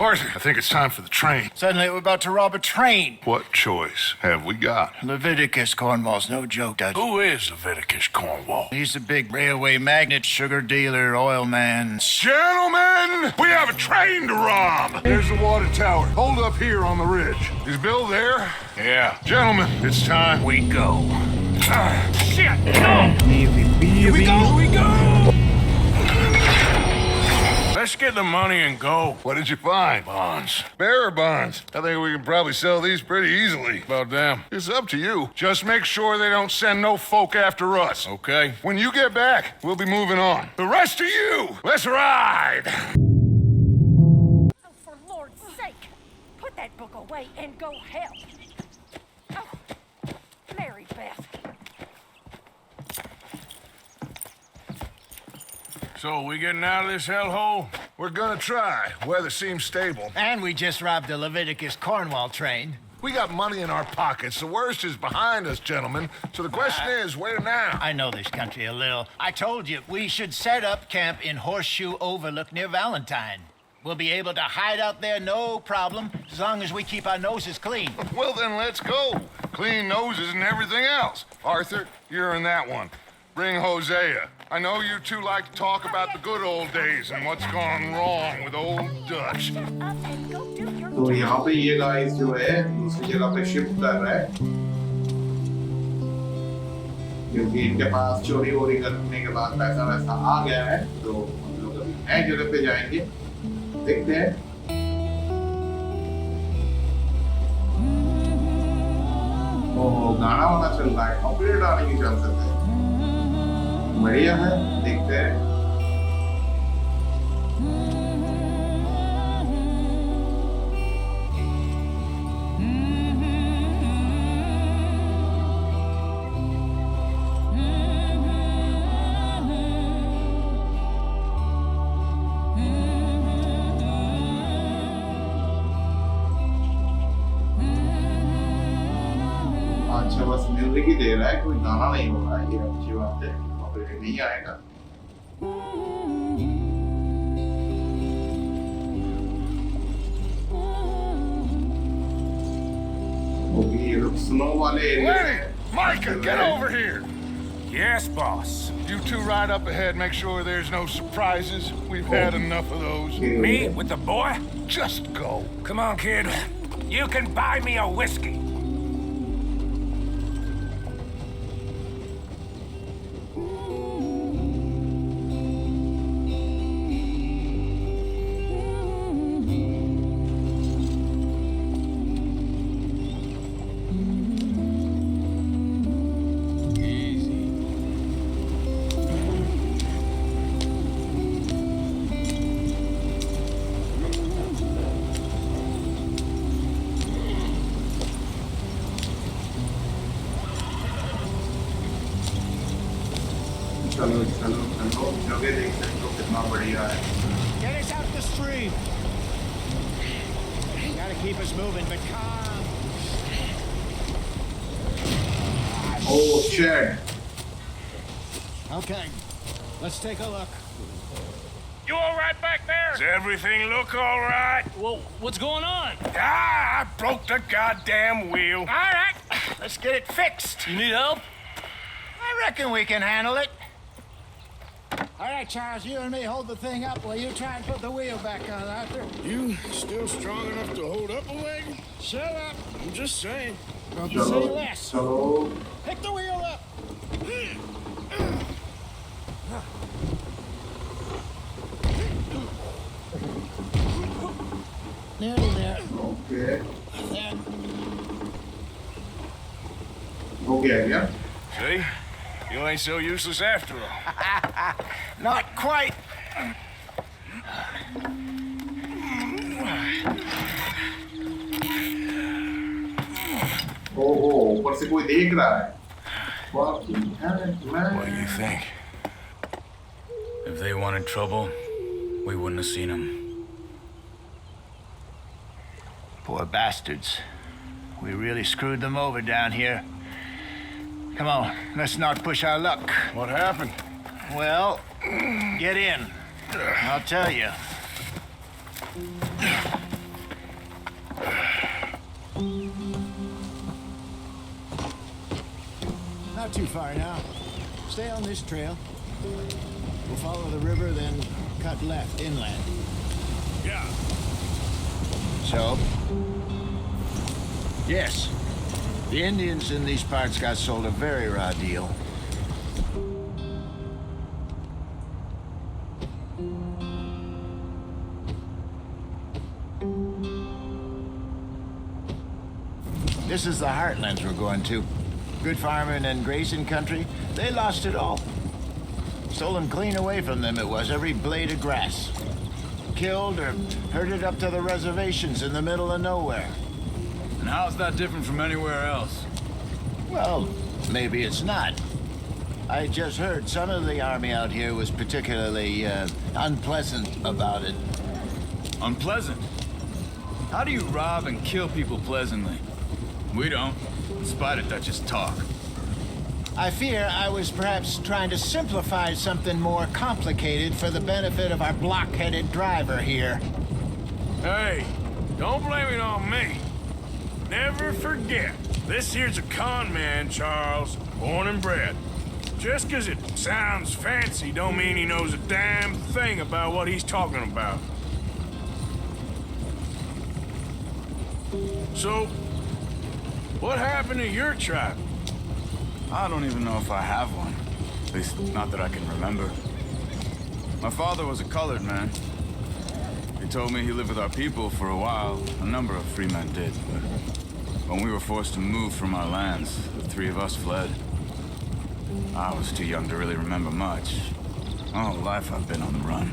Arthur, I think it's time for the train. Suddenly we're about to rob a train. What choice have we got? Leviticus Cornwall's no joke, Dutch. Who is Leviticus Cornwall? He's a big railway magnate, sugar dealer, oil man. Gentlemen, we have a train to rob. There's the water tower. Hold up here on the ridge. Is Bill there? Yeah. Gentlemen, it's time we go. Shit! No! Here we go! Let's get the money and go. What did you find? Bonds. Bearer bonds. I think we can probably sell these pretty easily. About damn. It's up to you. Just make sure they don't send no folk after us. Okay. When you get back, we'll be moving on. The rest of you, let's ride! Oh, for Lord's sake, put that book away and go help. Oh, Mary Beth. So, we getting out of this hellhole? We're gonna try. Weather seems stable. And we just robbed the Leviticus Cornwall train. We got money in our pockets. The worst is behind us, gentlemen. So the question is, where now? I know this country a little. I told you, we should set up camp in Horseshoe Overlook near Valentine. We'll be able to hide out there, no problem, as long as we keep our noses clean. Well, then let's go. Clean noses and everything else. Arthur, you're in that one. Bring Hosea. I know you two like to talk about the good old days and what's gone wrong with old Dutch. Shut up and go do your तो यहाँ पे ये guys जो है दूसरी जगह पे shift कर रहा है क्योंकि इनके पास चोरी वोरी करने के बाद पैसा वैसा आ गया है तो हम लोग अभी नए जगह पे जाएंगे देखते हैं ओह गाना वाला चल रहा है कॉपीराइट आने की चल सकता है बढ़िया है देखते हैं अच्छा बस म्यूजिक ही दे रहा है कोई गाना नहीं हो रहा है ये अच्छी बात है कॉपीराइट नहीं आएगा ओके ये लोग स्नो वाले area Lenny! Micah, get over here! Yes, boss. You two ride up ahead, make sure there's no surprises. We've had enough of those. Me with the boy? Just go. Come on, kid. You can buy me a whiskey. चलो चलो चलो जगह देख सकते हो कितना बढ़िया है Get us out the stream. Gotta keep us moving, but calm. Oh shed Okay, let's take a look. You all right back there? Does everything look all right? Well, what's going on? Ah, I broke the goddamn wheel. All right, let's get it fixed. You need help? I reckon we can handle it. All right, Charles, you and me hold the thing up while you try and put the wheel back on, Arthur. You still strong enough to hold up a wagon? Shut up. I'm just saying. Don't चलो say less. चलो Pick the wheel up. Nearly there. Okay There. हो गया क्या See? You ain't so useless after all. Not quite. ओहो ऊपर से कोई देख रहा है Fucking hell, man. What do you think? If they wanted trouble, we wouldn't have seen them. Poor bastards. We really screwed them over down here. Come on, let's not push our luck. What happened? Well, get in. I'll tell you. too far now. Stay on this trail. We'll follow the river, then cut left inland. Yeah. So? Yes. The Indians in these parts got sold a very raw deal. This is the heartlands we're going to. Good farming and grazing country. They lost it all. Stolen clean away from them it was, every blade of grass. Killed or herded up to the reservations in the middle of nowhere. And how's that different from anywhere else? Well, maybe it's not. I just heard some of the army out here was particularly unpleasant about it. Unpleasant? How do you rob and kill people pleasantly? We don't, in spite of Dutch's talk. I fear I was perhaps trying to simplify something more complicated for the benefit of our block-headed driver here. Hey, don't blame it on me. Never forget, this here's a con man, Charles, born and bred. Just 'cause it sounds fancy don't mean he knows a damn thing about what he's talking about. So, what happened to your tribe? I don't even know if I have one. At least, not that I can remember. My father was a colored man. He told me he lived with our people for a while. A number of free men did, but when we were forced to move from our lands, the three of us fled. I was too young to really remember much. My whole life I've been on the run.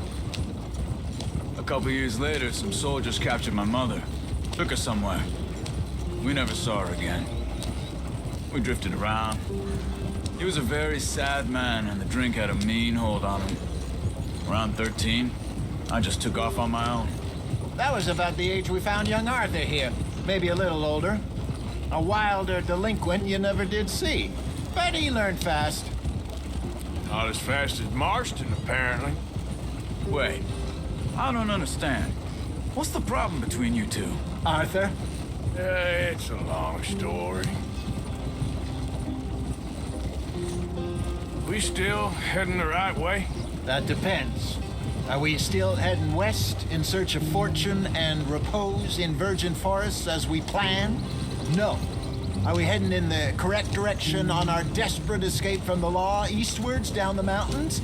A couple years later, some soldiers captured my mother. Took her somewhere. We never saw her again. We drifted around. He was a very sad man, and the drink had a mean hold on him. Around 13, I just took off on my own. That was about the age we found young Arthur here. Maybe a little older. A wilder delinquent you never did see. But he learned fast. Not as fast as Marston, apparently. Wait, I don't understand. What's the problem between you two? Arthur? It's a long story. We still heading the right way? That depends. Are we still heading west in search of fortune and repose in virgin forests as we planned? No. Are we heading in the correct direction on our desperate escape from the law eastwards down the mountains?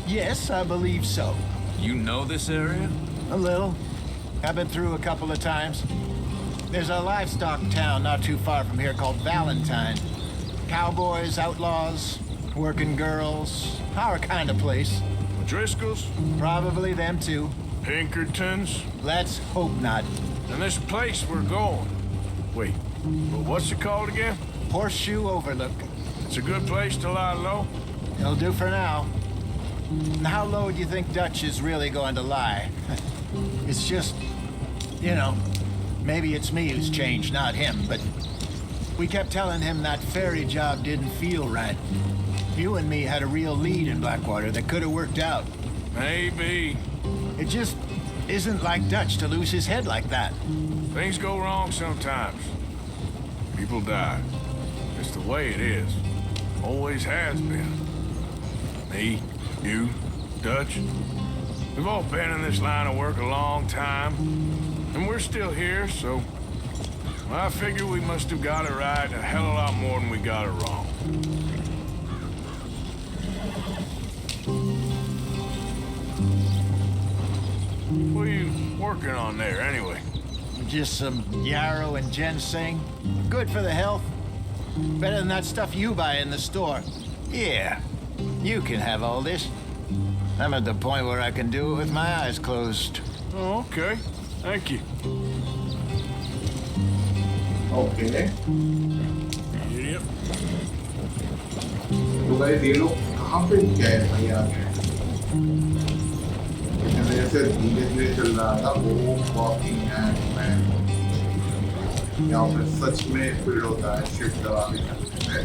Yes, I believe so. You know this area? A little. I've been through a couple of times. There's a livestock town not too far from here called Valentine. Cowboys, outlaws, working girls, our kind of place. Driscoll's? Probably them too. Pinkertons? Let's hope not. And this place we're going. Wait, well, what's it called again? Horseshoe Overlook. It's a good place to lie low? It'll do for now. And how low do you think Dutch is really going to lie? It's just, you know, maybe it's me who's changed, not him, but we kept telling him that ferry job didn't feel right. You and me had a real lead in Blackwater that could have worked out. Maybe. It just isn't like Dutch to lose his head like that. Things go wrong sometimes. People die. It's the way it is. Always has been. Me, you, Dutch. We've all been in this line of work a long time. And we're still here, so... I figure we must have got it right a hell of a lot more than we got it wrong. What are you working on there, anyway? Just some yarrow and ginseng. Good for the health. Better than that stuff you buy in the store. Yeah, you can have all this. I'm at the point where I can do it with my eyes closed. Oh, okay. Thank you. Okay Idiot. तो भाई ये लोग कहाँ पे गए भाई आगे मेरे से धीरे चल रहा था वो वॉकिंग एंड यहाँ पे सच में फील होता है शिफ्ट दबा के चलने से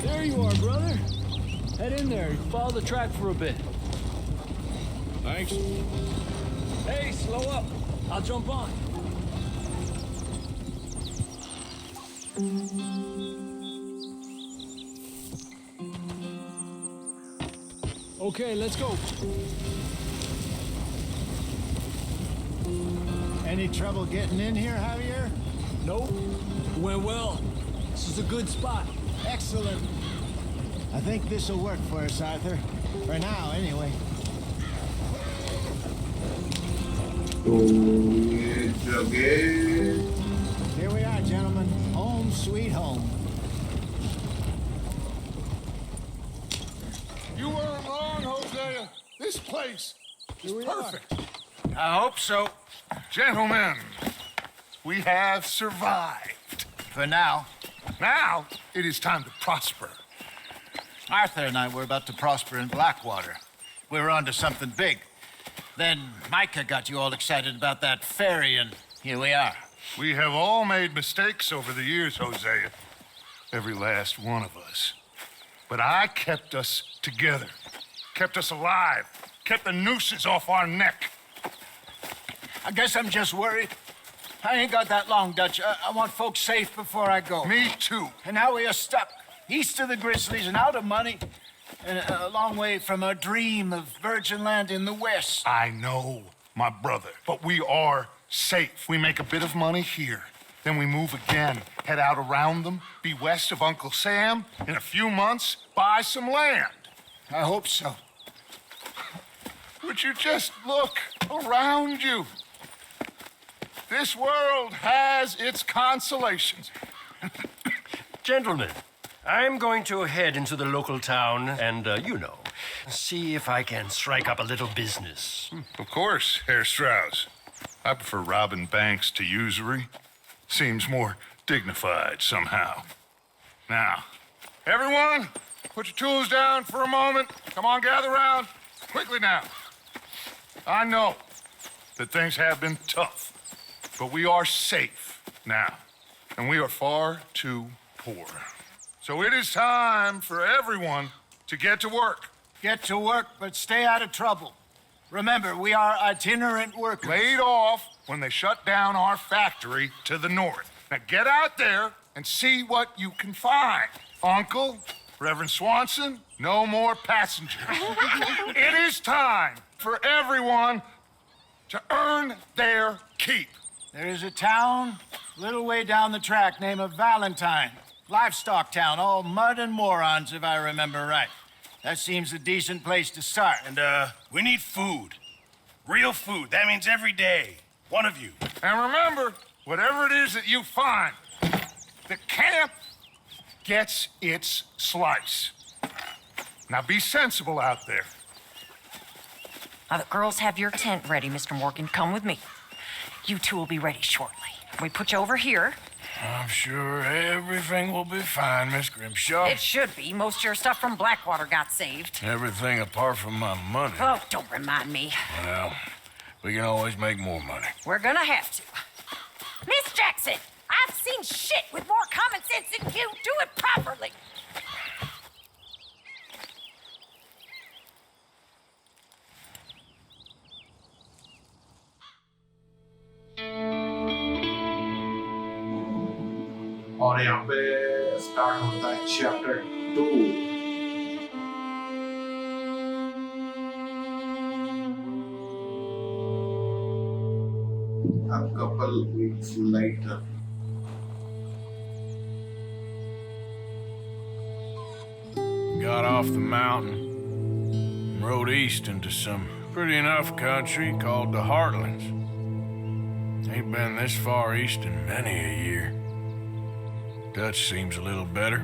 There you are, brother. Head in there. Follow the track for a bit. Thanks. Hey, slow up. I'll jump on. Okay, let's go. Any trouble getting in here, Javier? Nope. Went well. This is a good spot. Excellent. I think this'll work for us, Arthur. For now, anyway. It's okay. Here we are, gentlemen. Home sweet home. You weren't wrong, Hosea. This place is perfect. I hope so. Gentlemen, we have survived. For now. Now, it is time to prosper. Arthur and I were about to prosper in Blackwater. We were onto something big. Then Micah got you all excited about that ferry, and here we are. We have all made mistakes over the years, Hosea. Every last one of us. But I kept us together. Kept us alive. Kept the nooses off our neck. I guess I'm just worried. I ain't got that long, Dutch. I want folks safe before I go. Me too. And now we are stuck east of the Grizzlies and out of money, and a long way from our dream of virgin land in the west. I know, my brother. But we are safe. We make a bit of money here. Then we move again, head out around them, be west of Uncle Sam. In a few months, buy some land. I hope so. Would you just look around you? This world has its consolations. Gentlemen, I'm going to head into the local town and, see if I can strike up a little business. Of course, Herr Strauss. I prefer robbing banks to usury. Seems more dignified somehow. Now, everyone, put your tools down for a moment. Come on, gather round. Quickly now. I know that things have been tough, but we are safe now, and we are far too poor. So it is time for everyone to get to work. Get to work, but stay out of trouble. Remember, we are itinerant workers. Laid off when they shut down our factory to the north. Now get out there and see what you can find. Uncle, Reverend Swanson, no more passengers. It is time for everyone to earn their keep. There is a town a little way down the track named Valentine. Livestock town, all mud and morons, if I remember right. That seems a decent place to start. And, we need food. Real food. That means every day. One of you. And remember, whatever it is that you find, the camp gets its slice. Now be sensible out there. Now, the girls have your tent ready, Mr. Morgan. Come with me. You two will be ready shortly. We put you over here. I'm sure everything will be fine, Miss Grimshaw. It should be. Most of your stuff from Blackwater got saved. Everything apart from my money. Oh, don't remind me. Well, we can always make more money. We're gonna have to. Miss Jackson, I've seen shit with more common sense than you. Do it properly. और यहाँ पे start होता है chapter 2। A couple weeks later. Got off the mountain and rode east into some pretty enough country called the Heartlands. Ain't been this far east in many a year. Dutch seems a little better.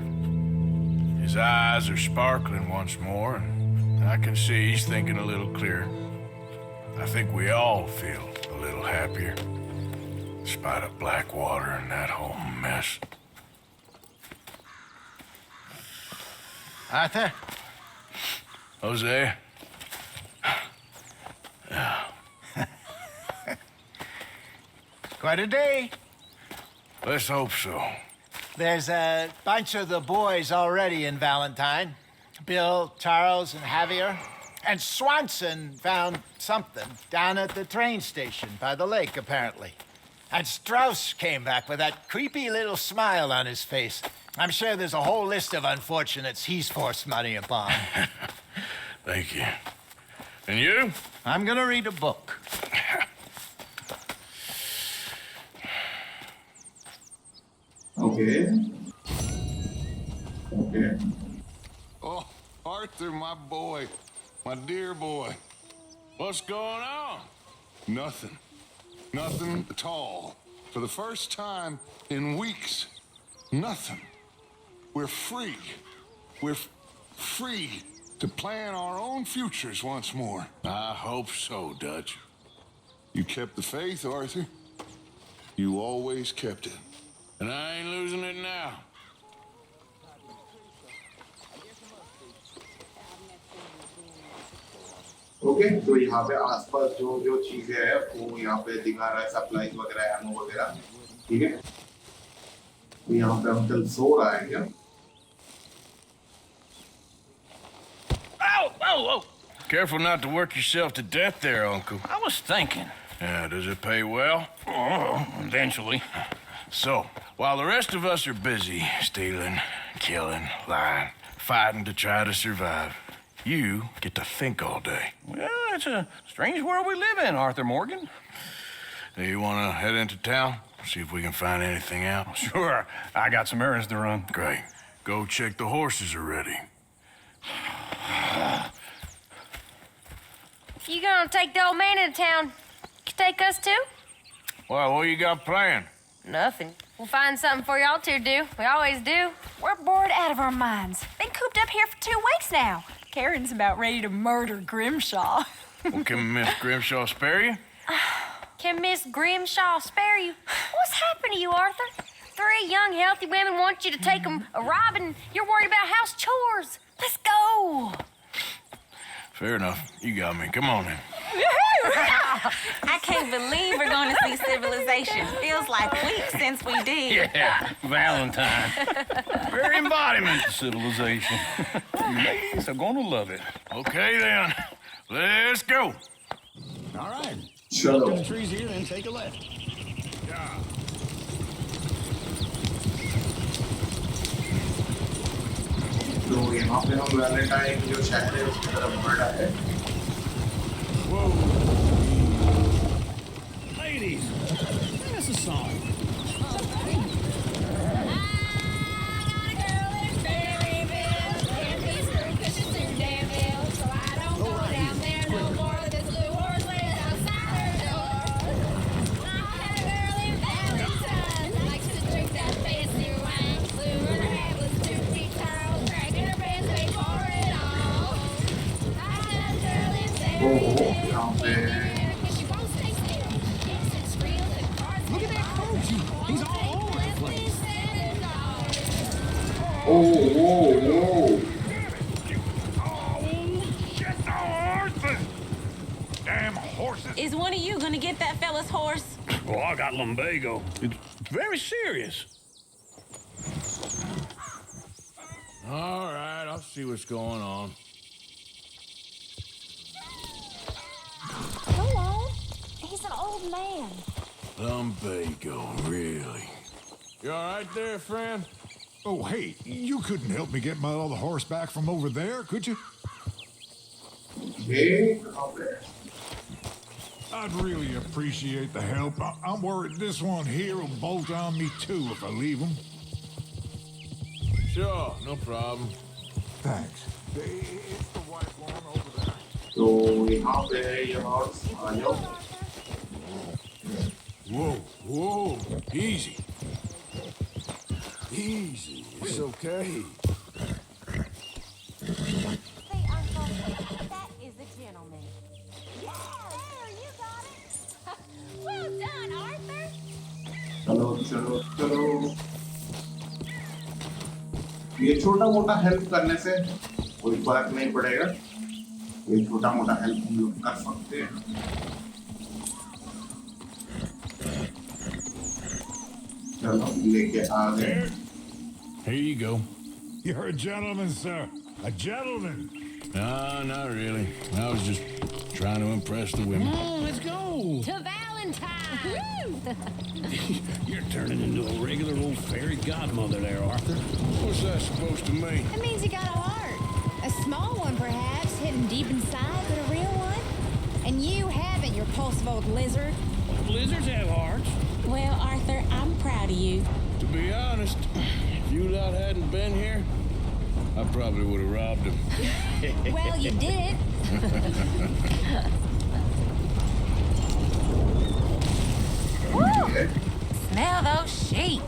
His eyes are sparkling once more, and I can see he's thinking a little clearer. I think we all feel a little happier, in spite of Blackwater and that whole mess. Arthur? Jose? Quite a day. Let's hope so. There's a bunch of the boys already in Valentine. Bill, Charles, and Javier. And Swanson found something down at the train station by the lake, apparently. And Strauss came back with that creepy little smile on his face. I'm sure there's a whole list of unfortunates he's forced money upon. Thank you. And you? I'm gonna read a book. Okay. Okay. Oh, Arthur, my boy. My dear boy. What's going on? Nothing. Nothing at all. For the first time in weeks, nothing. We're free. We're free to plan our own futures once more. I hope so, Dutch. You kept the faith, Arthur. You always kept it. And I ain't losing it now. Okay तो यहाँ पे आसपास जो जो चीजें है वो यहाँ पे दिखा रहा है सप्लाई वगैरह एमओ वगैरह ठीक है तो यहाँ पे हम कल सो रहा है क्या Ow! Whoa, whoa! Careful not to work yourself to death there, Uncle. I was thinking. Yeah, does it pay well? Oh, eventually. So, while the rest of us are busy stealing, killing, lying, fighting to try to survive, you get to think all day. Well, it's a strange world we live in, Arthur Morgan. Do you want to head into town? See if we can find anything out? Sure. I got some errands to run. Great. Go check the horses are ready. If you gonna take the old man into town, you take us too? Well, what you got planned? Nothing. We'll find something for y'all to do. We always do. We're bored out of our minds. Been cooped up here for 2 weeks now. Karen's about ready to murder Grimshaw. Well, can Miss Grimshaw spare you? Can Miss Grimshaw spare you? What's happened to you, Arthur? 3 young, healthy women want you to take them a robbing. You're worried about house chores. Let's go. Fair enough. You got me. Come on then. I can't believe we're going to see civilization. Feels like weeks since we did. Yeah, Valentine. Very embodiment of civilization. You ladies are gonna love it. Okay then. Let's go. All right. चलो To the trees here, then take a left. तो यहाँ पे हम Valentine जो शहर है उसकी तरफ बढ़ रहा है Ladies, sing us a song. यहाँ पे Look at that coach. He's all over the place. O Damn horses! Is one of you going to get that fella's horse? Oh, I got lumbago. It's very serious. All right, I'll see what's going on. Go on. He's an old man. Lumbago, really? You all right there, friend? Oh, hey, you couldn't help me get my other horse back from over there, could you? ये कहाँ पे I'd really appreciate the help. I'm worried this one here will bolt on me too if I leave him. Sure, no problem. Thanks. It's the white one over there. तो यहाँ पे है ये horse आ जाओ Whoa, whoa, easy. Easy, it's okay. Hey, Uncle, that is a gentleman. Yeah, there, you got it. Well done, Arthur. चलो चलो चलो ये छोटा मोटा हेल्प करने से कोई फर्क नहीं पड़ेगा ये छोटा मोटा हेल्प हम लोग कर सकते हैं चलो लेके आ गए Here you go. You're a gentleman, sir. A gentleman. No, not really. I was just trying to impress the women. Oh, let's go. To Valentine. You're turning into a regular old fairy godmother there, Arthur. What's that supposed to mean? That means you got a heart. A small one, perhaps. hidden deep inside but a real one? And you haven't, you repulsive old lizard. Lizards have hearts. Well, Arthur, I'm proud of you. To be honest, if you lot hadn't been here, I probably would have robbed him. Well, you did. Woo! Smell those sheep.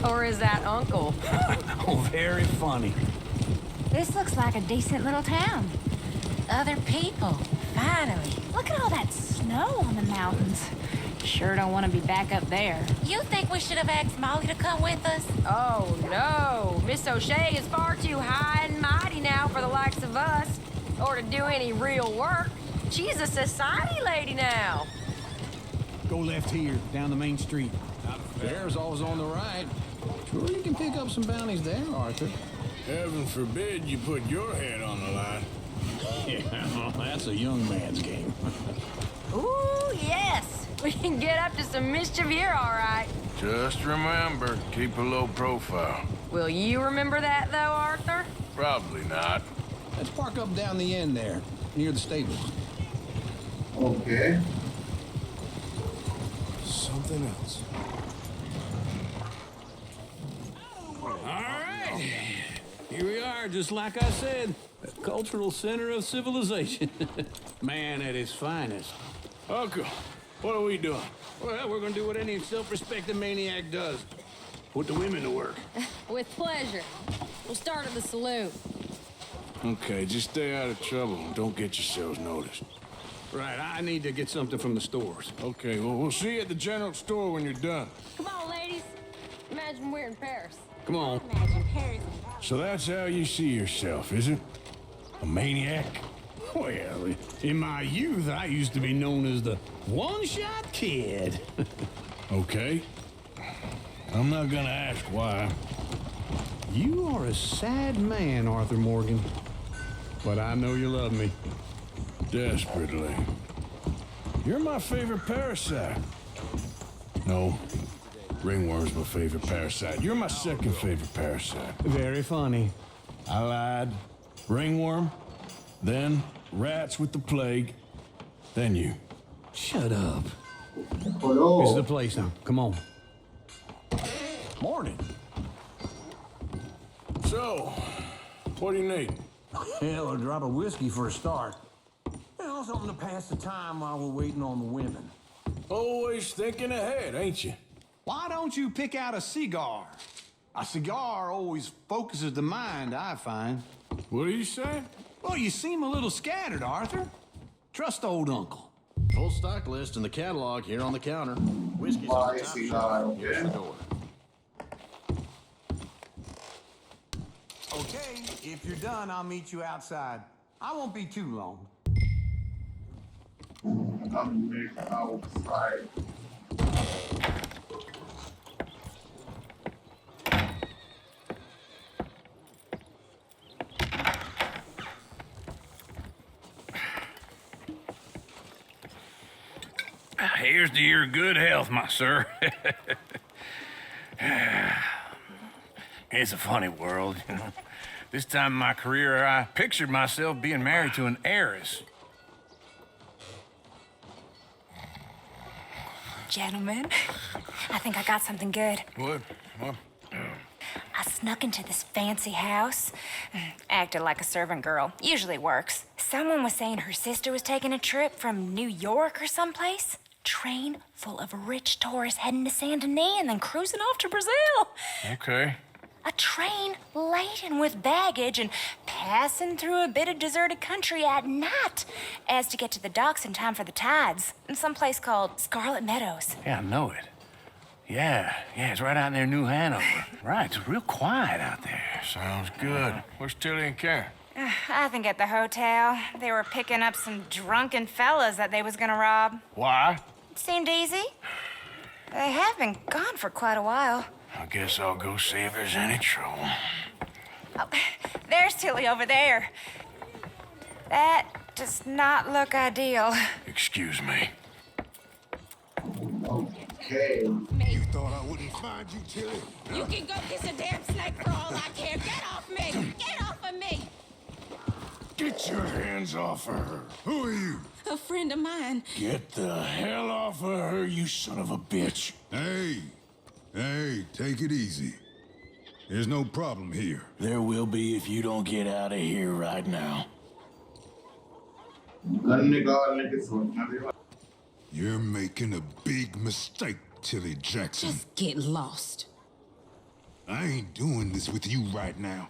Or is that Uncle? Oh, very funny. This looks like a decent little town. Other people, finally. Look at all that snow on the mountains. Sure don't want to be back up there. You think we should have asked Molly to come with us? Oh, no. Miss O'Shea is far too high and mighty now for the likes of us, or to do any real work. She's a society lady now. Go left here, down the main street. Fair's always on the right. Sure you can pick up some bounties there, Arthur. Heaven forbid you put your head on the line. Yeah, well, that's a young man's game. Ooh, yes. We can get up to some mischief here, all right. Just remember, keep a low profile. Will you remember that, though, Arthur? Probably not. Let's park up down the end there, near the stables. Okay. Something else. All right. Here we are, just like I said. The cultural center of civilization. Man at his finest. Uncle, what are we doing? Well, we're gonna do what any self-respecting maniac does. Put the women to work. With pleasure. We'll start at the saloon. Okay, just stay out of trouble and don't get yourselves noticed. Right, I need to get something from the stores. Okay, well, we'll see you at the general store when you're done. Come on, ladies. Imagine we're in Paris. Come on. Imagine Paris. So that's how you see yourself, is it? A maniac? Well, in my youth, I used to be known as the one-shot kid. Okay. I'm not gonna ask why. You are a sad man, Arthur Morgan. But I know you love me. Desperately. You're my favorite parasite. No, ringworm's my favorite parasite. You're my second favorite parasite. Very funny. I lied. Ringworm, then rats with the plague, then you. Shut up. Hello. This is the place now. Come on. Morning. So, what do you need? Hell, a drop of whiskey for a start. You know, something to pass the time while we're waiting on the women. Always thinking ahead, ain't you? Why don't you pick out a cigar? A cigar always focuses the mind, I find. What are you saying? Well, you seem a little scattered, Arthur. Trust old uncle. Full stock list in the catalog here on the counter. Whiskey's Why on the top cigar, shelf. Here's okay. the door. Okay, if you're done, I'll meet you outside. I won't be too long. I'm made outside. Here's to your good health, my sir. It's a funny world, you know. This time in my career, I pictured myself being married to an heiress. Gentlemen, I think I got something good. What? I snuck into this fancy house, acted like a servant girl. Usually works. Someone was saying her sister was taking a trip from New York or someplace. Train full of rich tourists heading to Saint Denis and then cruising off to Brazil. Okay. A train laden with baggage and passing through a bit of deserted country at night as to get to the docks in time for the tides in some place called Scarlet Meadows. Yeah, I know it. Yeah, it's right out near New Hanover. Right, it's real quiet out there. Sounds good. Where's Tilly and Karen? I think at the hotel. They were picking up some drunken fellas that they was gonna rob. Why? It seemed easy. They have been gone for quite a while. I guess I'll go see if there's any trouble. Oh, there's Tilly over there. That does not look ideal. Excuse me. Okay. You thought I wouldn't find you, Tilly? You can go kiss a damn snake for all I care. Get off me! Get off of me! Get your hands off of her. Who are you? A friend of mine. Get the hell off of her, you son of a bitch. Hey, take it easy. There's no problem here. There will be if you don't get out of here right now. You're making a big mistake, Tilly Jackson. Just get lost. I ain't doing this with you right now.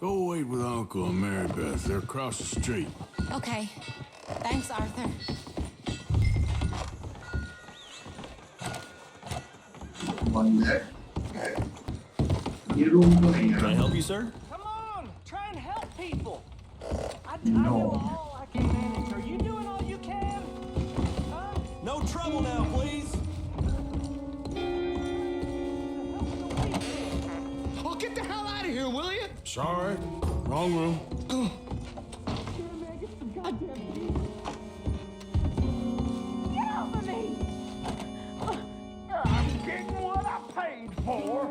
Go wait with Uncle and Mary Beth. They're across the street. Okay. Thanks, Arthur. Can I help you, sir? Come on, try and help people. I do all I can manage. Are you doing all you can? Huh? No trouble now, please. Oh, get the hell out of here, will you? Sorry. Wrong room. Get off of me! I'm getting what I paid for.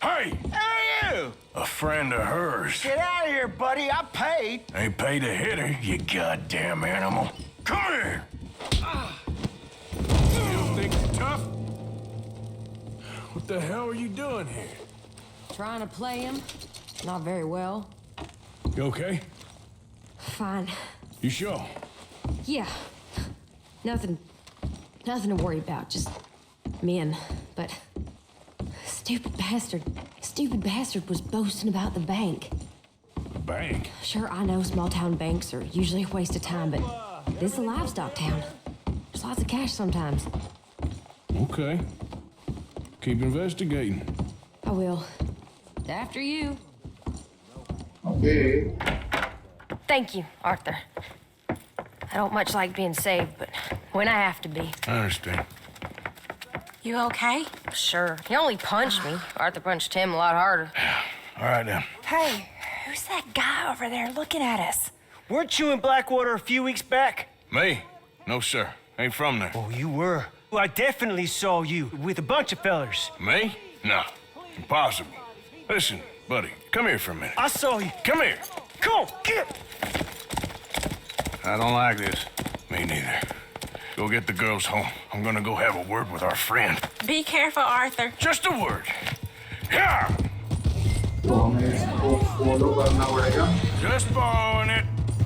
Hey! Who are you? A friend of hers. Get out of here, buddy. I paid. Ain't paid to hit her, you goddamn animal. Come here! You don't think you're tough? What the hell are you doing here? Trying to play him. Not very well. You okay? Fine. You sure? Yeah. Nothing to worry about. Just men. But stupid bastard was boasting about the bank. The bank? Sure, I know small town banks are usually a waste of time, but this is a livestock town. There's lots of cash sometimes. Okay. Keep investigating. I will. After you. Okay. Thank you, Arthur. I don't much like being saved, but when I have to be. I understand. You okay? Sure. He only punched me. Arthur punched him a lot harder. All right, then. Hey, who's that guy over there looking at us? Weren't you in Blackwater a few weeks back? Me? No, sir. Ain't from there. Oh, you were. Well, I definitely saw you with a bunch of fellers. Me? No. Impossible. Listen, buddy, come here for a minute. I saw you. Come here. Come on, get. I don't like this. Me neither. Go get the girls home. I'm gonna go have a word with our friend. Be careful, Arthur. Just a word. Yeah! Just borrowing it.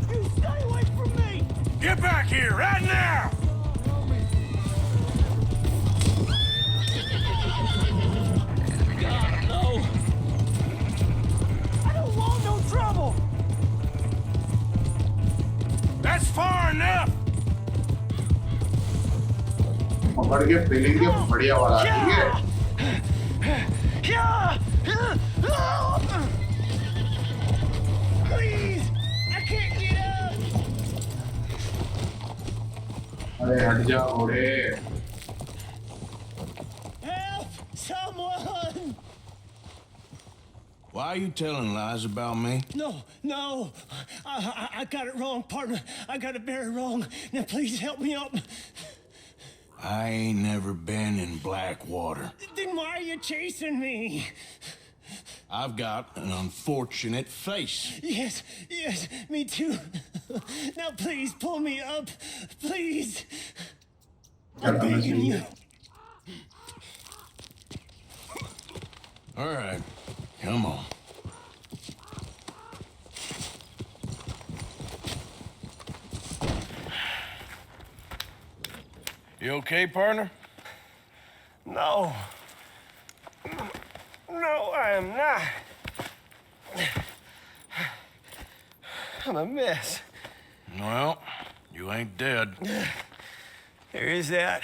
You stay away from me! Get back here right now! God, no! I don't want no trouble! That's far enough! पकड़ के पेलेंगे बढ़िया वाला ठीक है Please! I can't get up! अरे हट जा घोड़े Help! Someone! Why are you telling lies about me? No. I got it wrong, partner. I got it very wrong. Now please help me up. I ain't never been in Blackwater. Then why are you chasing me? I've got an unfortunate face. Yes, me too. Now please pull me up. Please. I'm begging you. All right, come on. You okay, partner? No, I am not. I'm a mess. Well, you ain't dead. There is that.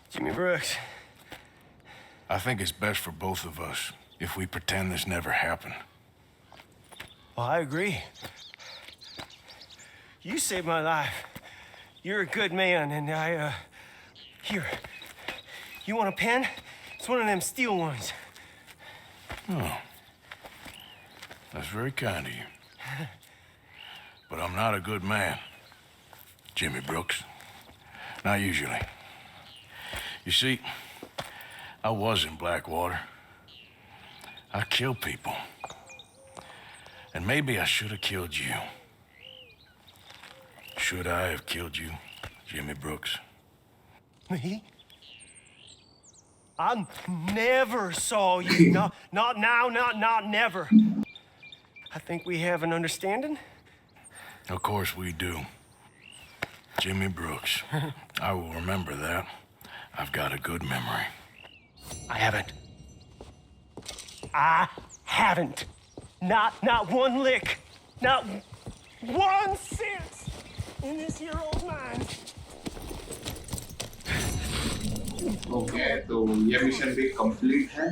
Jimmy Brooks. I think it's best for both of us if we pretend this never happened. Well, I agree. You saved my life. You're a good man, and here. You want a pen? It's one of them steel ones. Oh. That's very kind of you. But I'm not a good man, Jimmy Brooks. Not usually. You see, I was in Blackwater. I kill people. And maybe I should have killed you. Should I have killed you, Jimmy Brooks? Me? I never saw you. Not now, not never. I think we have an understanding. Of course we do. Jimmy Brooks. I will remember that. I've got a good memory. I haven't. Not one lick. Not 1 cent in this year old mind. Okay तो ये mission भी complete है